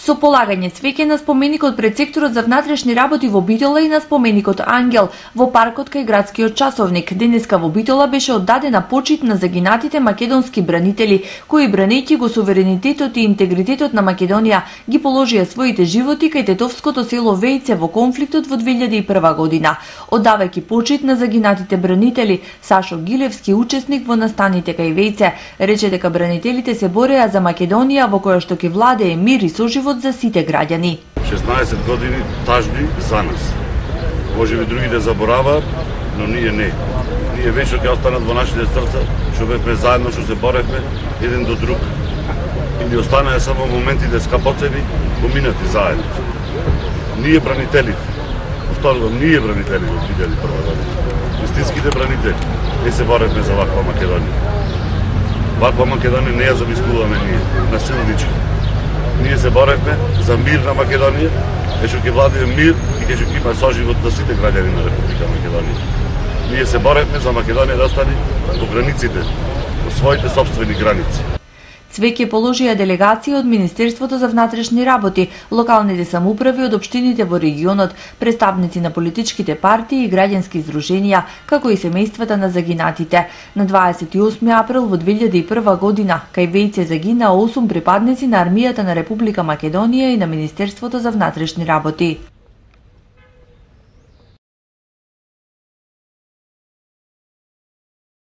Со полагање цвеќе на споменикот пред секторот за внатрешни работи во Битола и на споменикот Ангел во паркот кај градскиот часовник, денеска во Битола беше оддадена почит на загинатите македонски бранители, кои бранејќи го суверенитетот и интегритетот на Македонија ги положија своите животи кај тетовското село Вејце во конфликтот во 2001 година. Оддавајќи почит на загинатите бранители, Сашо Гилевски, учесник во настаните кај Вејце, рече дека бранителите се бореа за Македонија во која што ќе владее мир и соживот за сите граѓани. 16 години тажби за нас. Можеби другите забораваат, но ние не. Ние вечно ќе останат во нашите срца, што бевме заедно, што се боревме еден до друг. И ни останаа само моментите скапоцени, поминати заедно. Ние бранителите, повторувам, ние бранителите од 2001 година. Истинските бранители, не се боревме за ваква Македонија. Ваква Македонија не ја замислуваме ние, насилнички. Ние се боревме за мир на Македонија, што ќе владее мир и ќе има соживот за сите граѓани на Република Македонија. Ние се боревме за Македонија да остане во границите, во своите сопствени граници. Цвеќе положија делегација од Министерството за внатрешни работи, локалните самоуправи од општините во регионот, представници на политичките партии и граѓански издруженија, како и семејствата на загинатите. На 28 април во 2001 година кај Вејце загинаа 8 припадници на армијата на Република Македонија и на Министерството за внатрешни работи.